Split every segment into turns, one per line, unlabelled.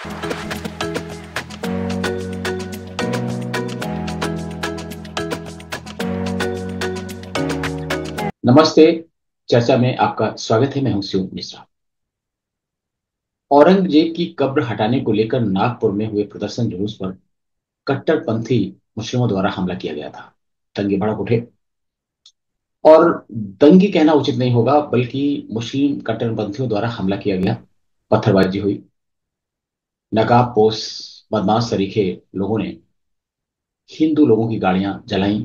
नमस्ते। चर्चा में आपका स्वागत है। मैं हूं शिव मिश्रा। औरंगजेब की कब्र हटाने को लेकर नागपुर में हुए प्रदर्शन जुलूस पर कट्टरपंथी मुस्लिमों द्वारा हमला किया गया था। दंगे भड़क उठे और दंगे कहना उचित नहीं होगा, बल्कि मुस्लिम कट्टरपंथियों द्वारा हमला किया गया। पत्थरबाजी हुई, नकाबपोश बदमाश सरीखे लोगों ने हिंदू लोगों की गाड़ियां जलाई,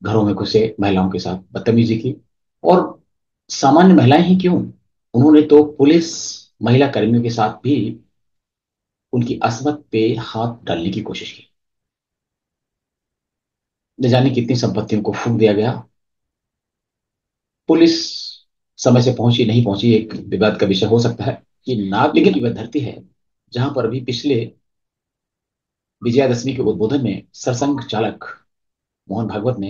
घरों में घुसे, महिलाओं के साथ बदतमीजी की। और सामान्य महिलाएं ही क्यों, उन्होंने तो पुलिस महिला कर्मियों के साथ भी उनकी असमत पे हाथ डालने की कोशिश की। न जाने कितनी संपत्तियों को फूंक दिया गया। पुलिस समय से पहुंची नहीं पहुंची एक विवाद का विषय हो सकता है कि नाग, लेकिन की वह धरती है जहां पर अभी पिछले विजयादशमी के उद्बोधन में सरसंघ चालक मोहन भागवत ने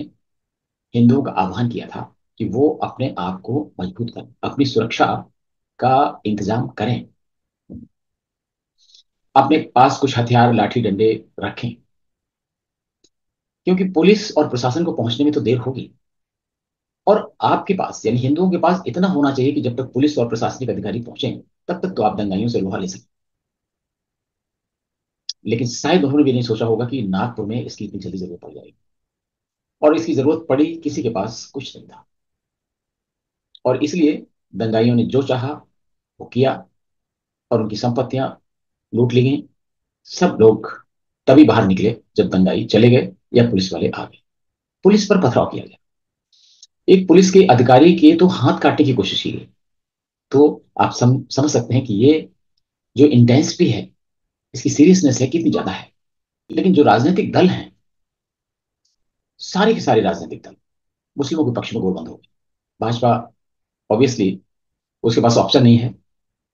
हिंदुओं का आह्वान किया था कि वो अपने आप को मजबूत करें, अपनी सुरक्षा का इंतजाम करें, अपने पास कुछ हथियार लाठी डंडे रखें, क्योंकि पुलिस और प्रशासन को पहुंचने में तो देर होगी। और आपके पास यानी हिंदुओं के पास इतना होना चाहिए कि जब तक पुलिस और प्रशासनिक अधिकारी पहुंचे तब तक तो आप दंगाइयों से लोहा ले सकते। लेकिन शायद उन्होंने भी नहीं सोचा होगा कि नागपुर में इसकी इतनी जल्दी जरूरत पड़ जाएगी। और इसकी जरूरत पड़ी, किसी के पास कुछ नहीं था। और इसलिए दंगाइयों ने जो चाहा वो किया और उनकी संपत्तियां लूट ली गई। सब लोग तभी बाहर निकले जब दंगाई चले गए या पुलिस वाले आ गए। पुलिस पर पथराव किया गया। एक पुलिस के अधिकारी के तो हाथ काटने की कोशिश की गई। तो आप समझ सकते हैं कि ये जो इंटेंसिटी है, इसकी सीरियसनेस है कितनी ज्यादा है। लेकिन जो राजनीतिक दल हैं, सारे के सारे राजनीतिक दल मुस्लिमों के पक्ष में गोलबंद हो गए। भाजपा ऑब्वियसली उसके पास ऑप्शन नहीं है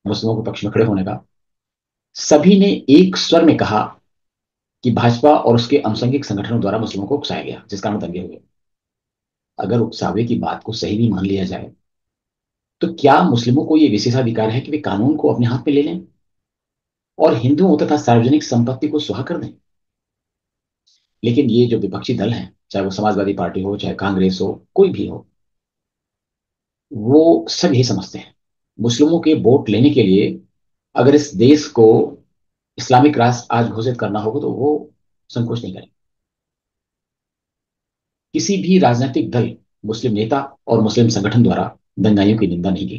मुस्लिमों के पक्ष में खड़े होने का। सभी ने एक स्वर में कहा कि भाजपा और उसके अनुषंगिक संगठनों द्वारा मुस्लिमों को उकसाया गया, जिस कारण दंगे हुए। अगर उकसावे की बात को सही भी मान लिया जाए तो क्या मुस्लिमों को यह विशेषाधिकार है कि वे कानून को अपने हाथ में ले लें और हिंदुओं तथा सार्वजनिक संपत्ति को सुहा कर दें? लेकिन ये जो विपक्षी दल हैं, चाहे वो समाजवादी पार्टी हो, चाहे कांग्रेस हो, कोई भी हो, वो सब यही समझते हैं मुस्लिमों के वोट लेने के लिए अगर इस देश को इस्लामिक राष्ट्र आज घोषित करना होगा तो वो संकोच नहीं करेंगे। किसी भी राजनीतिक दल, मुस्लिम नेता और मुस्लिम संगठन द्वारा दंगाइयों की निंदा नहीं की।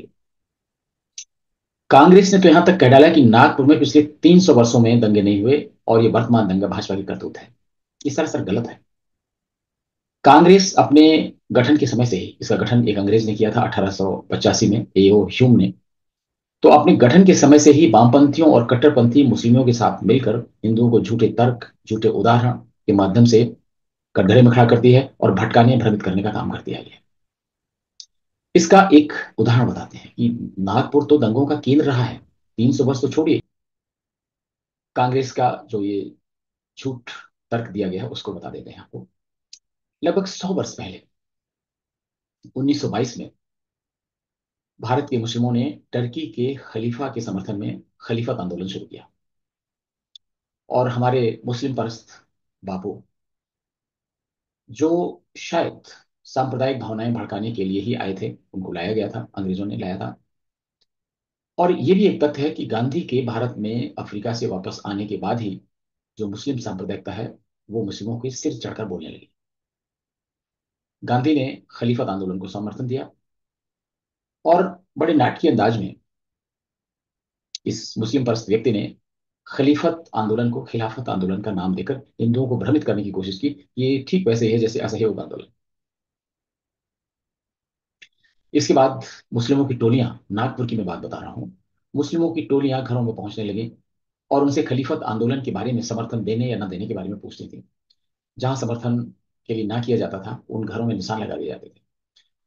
कांग्रेस ने तो यहां तक कह डाला कि नागपुर में पिछले 300 वर्षों में दंगे नहीं हुए और ये वर्तमान दंगा भाजपा की करतूत है। ये सरासर गलत है। कांग्रेस अपने गठन के समय से ही, इसका गठन एक अंग्रेज ने किया था 1885 में, एओ ह्यूम ने। तो अपने गठन के समय से ही वामपंथियों और कट्टरपंथी मुस्लिमों के साथ मिलकर हिंदुओं को झूठे तर्क, झूठे उदाहरण के माध्यम से कटघरे में खड़ा करती है और भटकाने, भ्रमित करने का काम करती आई है। इसका एक उदाहरण बताते हैं कि नागपुर तो दंगों का केंद्र रहा है। 300 वर्ष तो छोड़िए, कांग्रेस का जो ये झूठ तर्क दिया गया है उसको बता देते हैं आपको। लगभग 100 वर्ष पहले 1922 में भारत के मुस्लिमों ने टर्की के खलीफा के समर्थन में खलीफत आंदोलन शुरू किया। और हमारे मुस्लिम परस्त बापू, जो शायद सांप्रदायिक भावनाएं भड़काने के लिए ही आए थे, उनको लाया गया था, अंग्रेजों ने लाया था। और ये भी एक तथ्य है कि गांधी के भारत में अफ्रीका से वापस आने के बाद ही जो मुस्लिम सांप्रदायिकता है वो मुस्लिमों के सिर चढ़कर बोलने लगी। गांधी ने खलीफत आंदोलन को समर्थन दिया और बड़े नाटकीय अंदाज में इस मुस्लिम परस्त व्यक्ति ने खलीफत आंदोलन को खिलाफत आंदोलन का नाम देकर हिंदुओं को भ्रमित करने की कोशिश की। ये ठीक वैसे ही है जैसे असहयोग आंदोलन। इसके बाद मुस्लिमों की टोलियां, नागपुर की मैं बात बता रहा हूं, मुस्लिमों की टोलियां घरों में पहुंचने लगी और उनसे खलीफत आंदोलन के बारे में समर्थन देने या न देने के बारे में पूछती थी। जहां समर्थन के लिए ना किया जाता था उन घरों में निशान लगा दिए जाते थे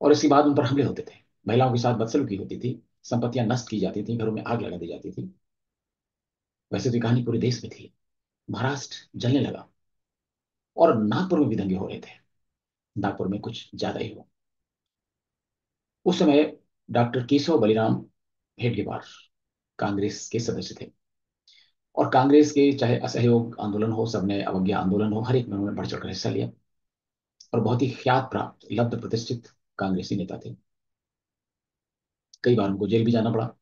और इसके बाद उन पर हमले होते थे। महिलाओं के साथ बदसलूकी होती थी, संपत्तियां नष्ट की जाती थी, घरों में आग लगा दी जाती थी। वैसे तो ये कहानी पूरे देश में थी। महाराष्ट्र जलने लगा और नागपुर में भी दंगे हो रहे थे। नागपुर में कुछ ज्यादा ही हुआ। उस समय डॉक्टर केशव बलिराम हेडगेवार कांग्रेस के सदस्य थे। और कांग्रेस के चाहे असहयोग आंदोलन हो, सबने अवज्ञा आंदोलन हो, हर एक में उन्होंने बढ़ चढ़कर हिस्सा लिया और बहुत ही ख्यात प्राप्त लब्ध प्रतिष्ठित कांग्रेसी नेता थे। कई बार उनको जेल भी जाना पड़ा।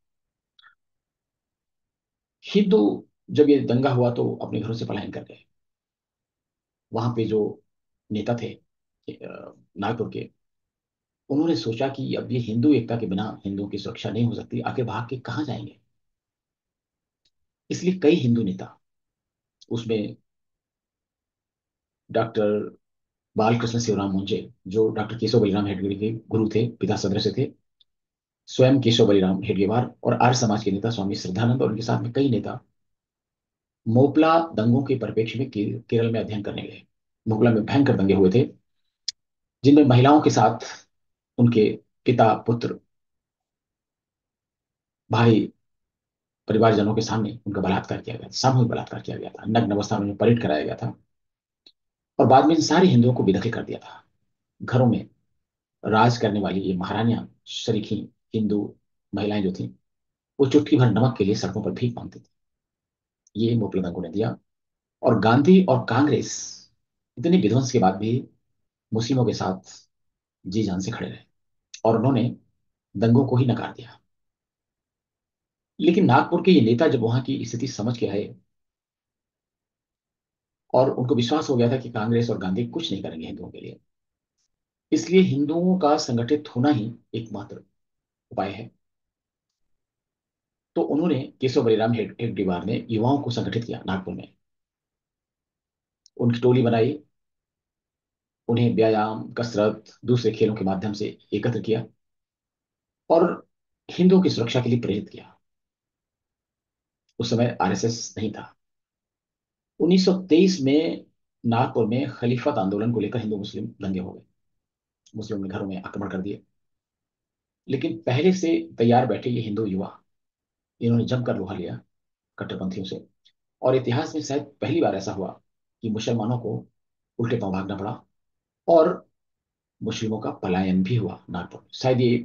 हिंदू जब ये दंगा हुआ तो अपने घरों से पलायन कर गए। वहां पे जो नेता थे नागपुर के, उन्होंने सोचा कि अब ये हिंदू एकता के बिना हिंदुओं की सुरक्षा नहीं हो सकती, आखिर भाग के कहाँ जाएंगे। इसलिए कई हिंदू नेता, उसमें डॉक्टर बालकृष्ण शिवराम मुंजे, जो डॉक्टर केशव बलिराम हेडगे के गुरु थे, पिता सदस्य थे, स्वयं केशव बलिराम हेडगेवार और आर्य समाज के नेता स्वामी श्रद्धानंद और उनके साथ में कई नेता मोपला दंगों के परिप्रेक्ष्य में केरल में अध्ययन करने गए। मोपला में भयंकर दंगे हुए थे, जिनमें महिलाओं के साथ उनके पिता, पुत्र, भाई, परिवारजनों के सामने उनका बलात्कार किया गया था, सामूहिक बलात्कार किया गया था, नग्न अवस्था में उन्हें परेड कराया गया था और बाद में इन सारे हिंदुओं को बेदखल कर दिया था। घरों में राज करने वाली ये महारानियां, शरीकी हिंदू महिलाएं जो थी, वो चुटकी भर नमक के लिए सड़कों पर भीख मांगती थी। ये मोपला दंगों ने दिया। और गांधी और कांग्रेस इतने विध्वंस के बाद भी मुस्लिमों के साथ जी जान से खड़े रहे और उन्होंने दंगों को ही नकार दिया। लेकिन नागपुर के ये नेता जब वहां की स्थिति समझ के आए और उनको विश्वास हो गया था कि कांग्रेस और गांधी कुछ नहीं करेंगे हिंदुओं के लिए, इसलिए हिंदुओं का संगठित होना ही एकमात्र उपाय है, तो उन्होंने केशव बलिराम हेडगेवार ने युवाओं को संगठित किया नागपुर में। उनकी टोली बनाई, उन्हें व्यायाम, कसरत, दूसरे खेलों के माध्यम से एकत्र किया और हिंदुओं की सुरक्षा के लिए प्रेरित किया। उस समय आरएसएस नहीं था। 1923 में नागपुर में खलीफत आंदोलन को लेकर हिंदू मुस्लिम दंगे हो गए। मुस्लिमों ने घरों में आक्रमण कर दिए, लेकिन पहले से तैयार बैठे ये हिंदू युवा, इन्होंने जमकर लोहा लिया कट्टरपंथियों से। और इतिहास में शायद पहली बार ऐसा हुआ कि मुसलमानों को उल्टे पांव भागना पड़ा और मुस्लिमों का पलायन भी हुआ नागपुर में। शायद ये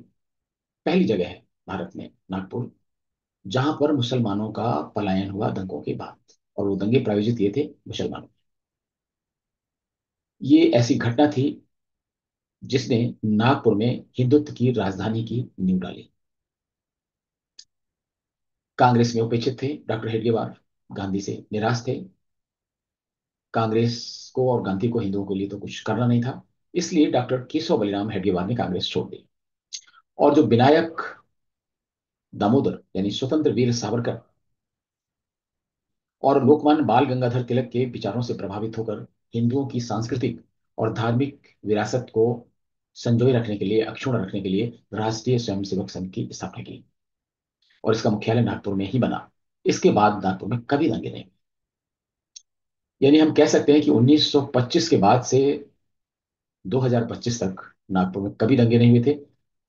पहली जगह है भारत में, नागपुर, जहां पर मुसलमानों का पलायन हुआ दंगों के बाद। और वो दंगे प्रायोजित किए थे मुसलमानों ने। ये ऐसी घटना थी जिसने नागपुर में हिंदुत्व की राजधानी की नींव डाली। कांग्रेस में उपेक्षित थे डॉक्टर हेडगेवार, गांधी से निराश थे। कांग्रेस को और गांधी को हिंदुओं के लिए तो कुछ करना नहीं था, इसलिए डॉक्टर केशव बलिराम हेडगेवार ने कांग्रेस छोड़ दी। और जो विनायक दामोदर यानी स्वतंत्र वीर सावरकर और लोकमान्य बाल गंगाधर तिलक के विचारों से प्रभावित होकर हिंदुओं की सांस्कृतिक और धार्मिक विरासत को संजोए रखने के लिए, अक्षुण्ण रखने के लिए राष्ट्रीय स्वयंसेवक संघ की स्थापना की और इसका मुख्यालय नागपुर में ही बना। इसके बाद नागपुर में कभी दंगे नहीं। यानी हम कह सकते हैं कि 1925 के बाद से 2025 तक नागपुर में कभी दंगे नहीं हुए थे।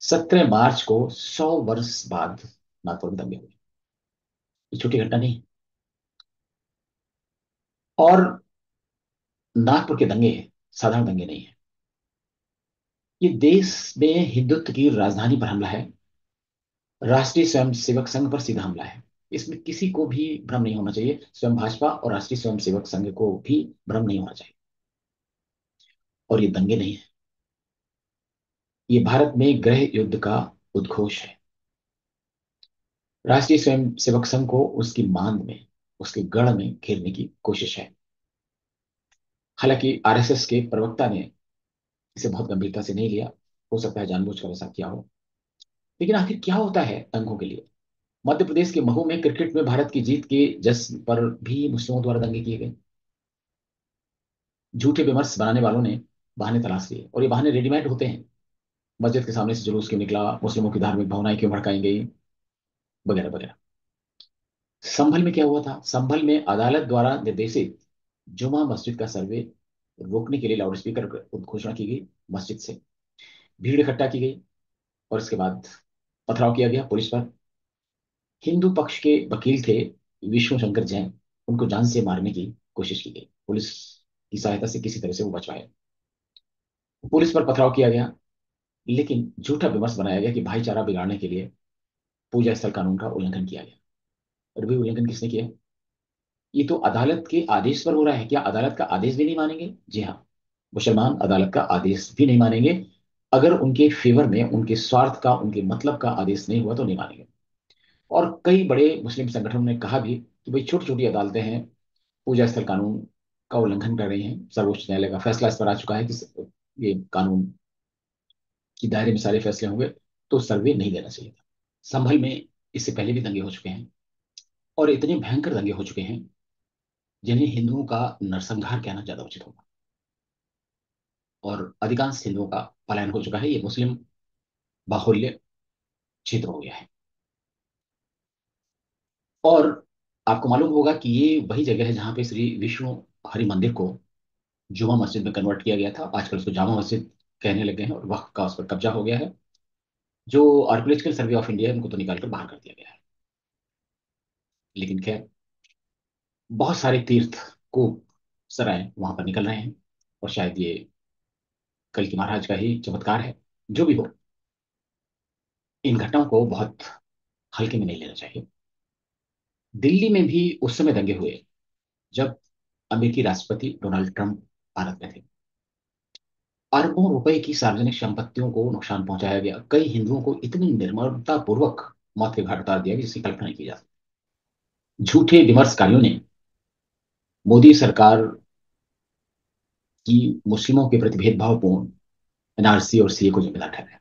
17 मार्च को 100 वर्ष बाद नागपुर में दंगे हुए। ये छोटी घटना नहीं। और नागपुर के दंगे साधारण दंगे नहीं है। ये देश में हिंदुत्व की राजधानी पर हमला है, राष्ट्रीय स्वयंसेवक संघ पर सीधा हमला है। इसमें किसी को भी भ्रम नहीं होना चाहिए, स्वयं भाजपा और राष्ट्रीय स्वयंसेवक संघ को भी भ्रम नहीं होना चाहिए। और ये दंगे नहीं है, ये भारत में गृह युद्ध का उद्घोष है। राष्ट्रीय स्वयंसेवक संघ को उसकी मांद में, उसके गढ़ में घेरने की कोशिश है। हालांकि आरएसएस के प्रवक्ता ने इसे बहुत गंभीरता से नहीं लिया, हो सकता है जानबूझकर ऐसा किया हो। लेकिन आखिर क्या होता है दंगों के लिए? मध्य प्रदेश के महू में क्रिकेट में भारत की जीत के जश्न पर भी मुस्लिमों द्वारा दंगे किए गए। झूठे विमर्श बनाने वालों ने बहाने तलाश लिए और ये बहाने रेडीमेड होते हैं। मस्जिद के सामने से जुलूस क्यों निकला, मुस्लिमों की धार्मिक भावनाएं क्यों भड़काई गई, वगैरह वगैरह। संभल में क्या हुआ था? संभल में अदालत द्वारा निर्देशित जुमा मस्जिद का सर्वे रोकने के लिए लाउडस्पीकर घोषणा की गई, मस्जिद से भीड़ इकट्ठा की गई और इसके बाद पथराव किया गया पुलिस पर। हिंदू पक्ष के वकील थे विष्णु शंकर जैन, उनको जान से मारने की कोशिश की गई। पुलिस की सहायता से किसी तरह से वो बच पाए। पुलिस पर पथराव किया गया, लेकिन झूठा विमर्श बनाया गया कि भाईचारा बिगाड़ने के लिए पूजा स्थल कानून का उल्लंघन किया गया। और भी उल्लंघन किसने किया? ये तो अदालत के आदेश पर हो रहा है। क्या अदालत का आदेश भी नहीं मानेंगे? जी हाँ, मुसलमान अदालत का आदेश भी नहीं मानेंगे। अगर उनके फेवर में, उनके स्वार्थ का, उनके मतलब का आदेश नहीं हुआ तो नहीं मानेंगे। और कई बड़े मुस्लिम संगठनों ने कहा भी कि भाई छोटी छोटी अदालतें हैं, पूजा स्थल कानून का उल्लंघन कर रही हैं। सर्वोच्च न्यायालय का फैसला इस पर आ चुका है कि ये कानून के दायरे में सारे फैसले होंगे, तो सर्वे नहीं देना चाहिए था। संभल में इससे पहले भी दंगे हो चुके हैं, और इतने भयंकर दंगे हो चुके हैं जिन्हें हिंदुओं का नरसंहार कहना ज्यादा उचित होगा। और अधिकांश हिंदुओं का पलायन हो चुका है। ये मुस्लिम बाहुल्य क्षेत्र हो गया है। और आपको मालूम होगा कि ये वही जगह है जहां पे श्री विष्णु हरि मंदिर को जुमा मस्जिद में कन्वर्ट किया गया था। आजकल उसको जामा मस्जिद कहने लगे हैं, और वक्त का उस पर कब्जा हो गया है। जो आर्कियोलॉजिकल सर्वे ऑफ इंडिया है उनको तो निकाल कर बाहर कर दिया गया है। लेकिन खैर, बहुत सारे तीर्थ को सराय वहां पर निकल रहे हैं, और शायद ये कल की महाराज का ही चमत्कार है। जो भी हो, इन घटनाओं को बहुत हल्के में नहीं लेना चाहिए। दिल्ली में भी उस समय दंगे हुए जब अमेरिकी राष्ट्रपति डोनाल्ड ट्रंप भारत में थे। अरबों रुपए की सार्वजनिक संपत्तियों को नुकसान पहुंचाया गया। कई हिंदुओं को इतनी निर्ममता पूर्वक मौत के घाट उतार दिया कि जिसकी कल्पना नहीं की जा सकती। झूठे विमर्शकारियों ने मोदी सरकार की मुस्लिमों के प्रति भेदभावपूर्ण एनआरसी और सीए को जिम्मेदार ठहराया।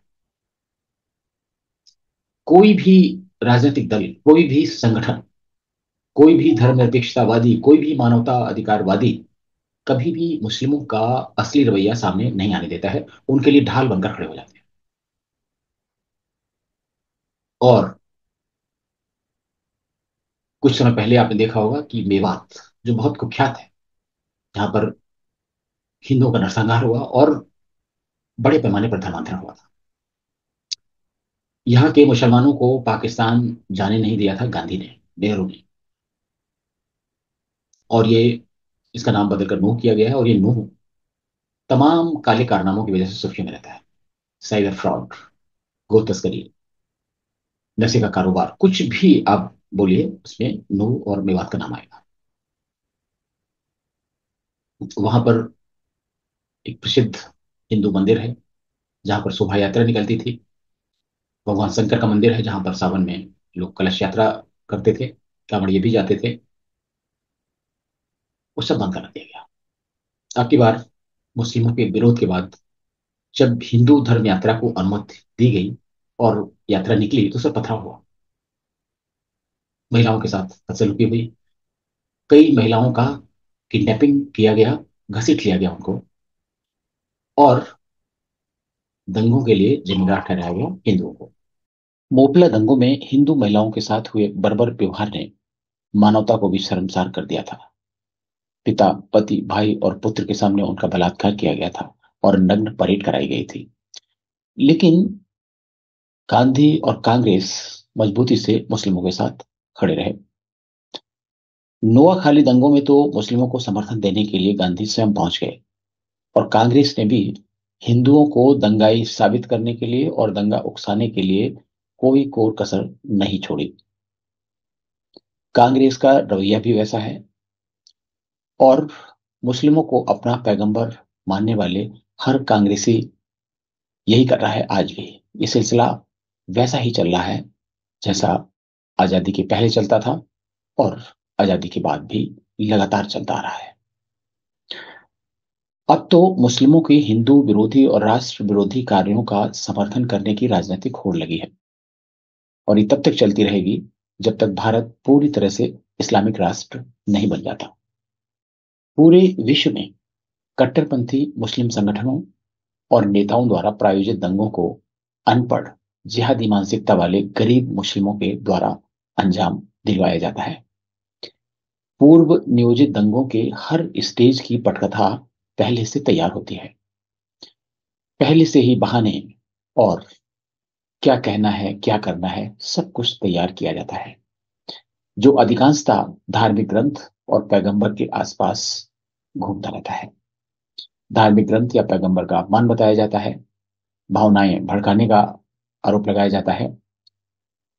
कोई भी राजनीतिक दल, कोई भी संगठन, कोई भी धर्मनिरपेक्षतावादी, कोई भी मानवता अधिकारवादी कभी भी मुस्लिमों का असली रवैया सामने नहीं आने देता है। उनके लिए ढाल बनकर खड़े हो जाते हैं। और कुछ समय पहले आपने देखा होगा कि मेवात, जो बहुत कुख्यात है, जहां पर हिंदुओं का नरसंहार हुआ और बड़े पैमाने पर धर्मांतरण हुआ था। यहाँ के मुसलमानों को पाकिस्तान जाने नहीं दिया था गांधी ने, नेहरू ने। और ये, इसका नाम बदलकर नूह किया गया है। और ये नूह तमाम काले कारनामों की वजह से सुर्खियों में रहता है। साइबर फ्रॉड, गो तस्करी, नशे का कारोबार, कुछ भी आप बोलिए उसमें नूह और मेवात का नाम आएगा। वहां पर एक प्रसिद्ध हिंदू मंदिर है जहां पर शोभा यात्रा निकलती थी। भगवान शंकर का मंदिर है जहां पर सावन में लोग कलश यात्रा करते थे, कांवड़िए भी जाते थे। वो सब बंद करा दिया गया। अब की बार मुस्लिमों के विरोध के बाद जब हिंदू धर्म यात्रा को अनुमति दी गई और यात्रा निकली तो सब पथराव हुआ। महिलाओं के साथ बदसलूकी हुई। कई महिलाओं का किडनैपिंग किया गया, घसीट लिया गया उनको। और दंगों के लिए जिम्मेदार ठहराया गया हिंदुओं को। मोपला दंगों में हिंदू महिलाओं के साथ हुए बर्बर व्यवहार ने मानवता को भी शर्मसार कर दिया था। पिता, पति, भाई और पुत्र के सामने उनका बलात्कार किया गया था और नग्न परेड कराई गई थी। लेकिन गांधी और कांग्रेस मजबूती से मुस्लिमों के साथ खड़े रहे। नोआखाली दंगों में तो मुस्लिमों को समर्थन देने के लिए गांधी स्वयं पहुंच गए, और कांग्रेस ने भी हिंदुओं को दंगाई साबित करने के लिए और दंगा उकसाने के लिए कोई कोर कसर नहीं छोड़ी। कांग्रेस का रवैया भी वैसा है। और मुस्लिमों को अपना पैगंबर मानने वाले हर कांग्रेसी यही कर रहा है आज भी। ये सिलसिला वैसा ही चल रहा है जैसा आजादी के पहले चलता था, और आजादी के बाद भी लगातार चलता आ रहा है। अब तो मुस्लिमों की हिंदू विरोधी और राष्ट्र विरोधी कार्यों का समर्थन करने की राजनीतिक होड़ लगी है। और ये तब तक चलती रहेगी जब तक भारत पूरी तरह से इस्लामिक राष्ट्र नहीं बन जाता। पूरे विश्व में कट्टरपंथी मुस्लिम संगठनों और नेताओं द्वारा प्रायोजित दंगों को अनपढ़, जिहादी मानसिकता वाले गरीब मुस्लिमों के द्वारा अंजाम दिलवाया जाता है। पूर्व नियोजित दंगों के हर स्टेज की पटकथा पहले से तैयार होती है। पहले से ही बहाने और क्या कहना है, क्या करना है, सब कुछ तैयार किया जाता है, जो अधिकांशतः धार्मिक ग्रंथ और पैगंबर के आसपास घूमता रहता है। धार्मिक ग्रंथ या पैगंबर का अपमान बताया जाता है, भावनाएं भड़काने का आरोप लगाया जाता है,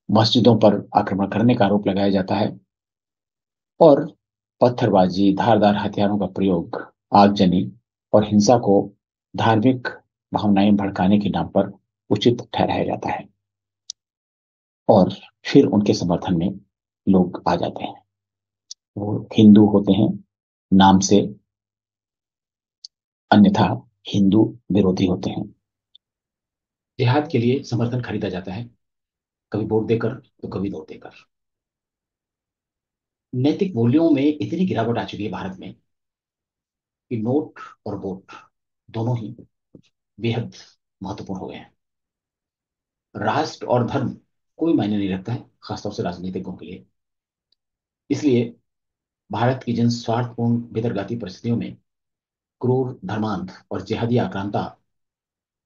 मस्जिदों पर आक्रमण करने का आरोप लगाया जाता है, और पत्थरबाजी, धारदार हथियारों का प्रयोग, आगजनी और हिंसा को धार्मिक भावनाएं भड़काने के नाम पर उचित ठहराया जाता है, और फिर उनके समर्थन में लोग आ जाते हैं। वो हिंदू होते हैं नाम से, अन्यथा हिंदू विरोधी होते हैं। जिहाद के लिए समर्थन खरीदा जाता है, कभी वोट देकर तो कभी नोट देकर। नैतिक मूल्यों में इतनी गिरावट आ चुकी है भारत में कि नोट और वोट दोनों ही बेहद महत्वपूर्ण हो गए हैं। राष्ट्र और धर्म कोई मायने नहीं रखता है, खासतौर से राजनीतिकों के लिए। इसलिए भारत की जिन स्वार्थपूर्ण भीतरघाती परिस्थितियों में क्रूर धर्मांध और जिहादी आक्रांता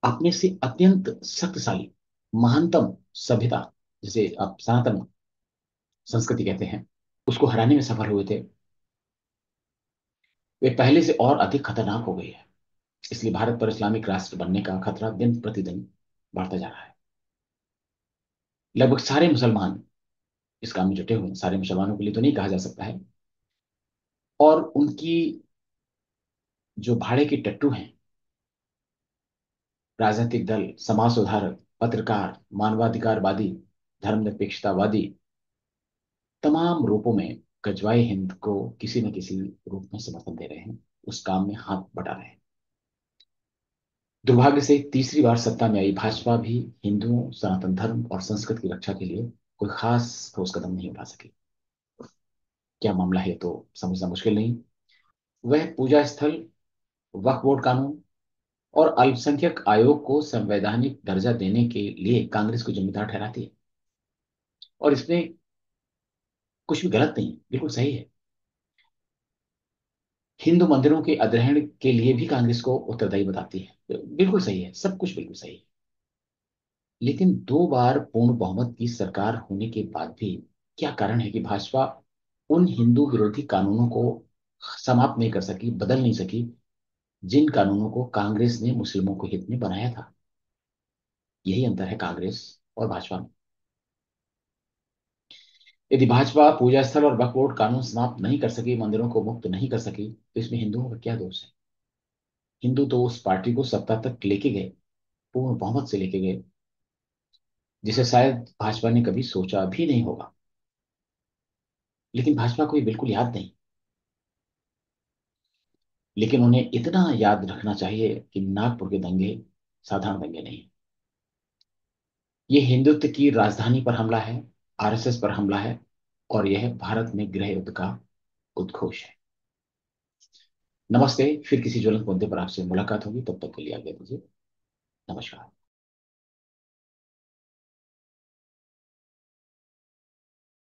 अपने से अत्यंत शक्तिशाली महानतम सभ्यता, जिसे आप सनातन संस्कृति कहते हैं, उसको हराने में सफल हुए थे, वे पहले से और अधिक खतरनाक हो गई है। इसलिए भारत पर इस्लामिक राष्ट्र बनने का खतरा दिन प्रतिदिन बढ़ता जा रहा है। लगभग सारे मुसलमान इस काम में जुटे हुए हैं, सारे मुसलमानों के लिए तो नहीं कहा जा सकता है। और उनकी जो भाड़े की टट्टू हैं, राजनीतिक दल, समाज सुधारक, पत्रकार, मानवाधिकारवादी, धर्मनिरपेक्षतावादी, तमाम रूपों में गजवाए हिंद को किसी न किसी रूप में समर्थन दे रहे हैं, उस काम में हाथ बटा रहे हैं। दुर्भाग्य से तीसरी बार सत्ता में आई भाजपा भी हिंदुओं, सनातन धर्म और संस्कृत की रक्षा के लिए कोई खास ठोस कदम नहीं उठा सकी। क्या मामला है तो समझना मुश्किल नहीं। वह पूजा स्थल, वक्फ बोर्ड कानून और अल्पसंख्यक आयोग को संवैधानिक दर्जा देने के लिए कांग्रेस को जिम्मेदार ठहराती है, और इसमें कुछ भी गलत नहीं, बिल्कुल सही है। हिंदू मंदिरों के अधिग्रहण के लिए भी कांग्रेस को उत्तरदायी बताती है, बिल्कुल सही है, सब कुछ बिल्कुल सही है। लेकिन दो बार पूर्ण बहुमत की सरकार होने के बाद भी क्या कारण है कि भाजपा उन हिंदू विरोधी कानूनों को समाप्त नहीं कर सकी, बदल नहीं सकी, जिन कानूनों को कांग्रेस ने मुस्लिमों के हित में बनाया था? यही अंतर है कांग्रेस और भाजपा में। यदि भाजपा पूजा स्थल और वक्फ बोर्ड कानून समाप्त नहीं कर सकी, मंदिरों को मुक्त नहीं कर सकी, तो इसमें हिंदुओं का क्या दोष है? हिंदू तो उस पार्टी को सत्ता तक लेके गए, पूर्ण बहुमत से लेके गए, जिसे शायद भाजपा ने कभी सोचा भी नहीं होगा। लेकिन भाजपा को ये बिल्कुल याद नहीं। लेकिन उन्हें इतना याद रखना चाहिए कि नागपुर के दंगे साधारण दंगे नहीं। ये हिंदुत्व की राजधानी पर हमला है, आरएसएस पर हमला है, और यह भारत में गृह युद्ध का उद्घोष है। नमस्ते, फिर किसी ज्वलंत मुद्दे पर आपसे मुलाकात होगी, तब तक के लिए आज्ञा दीजिए। नमस्कार।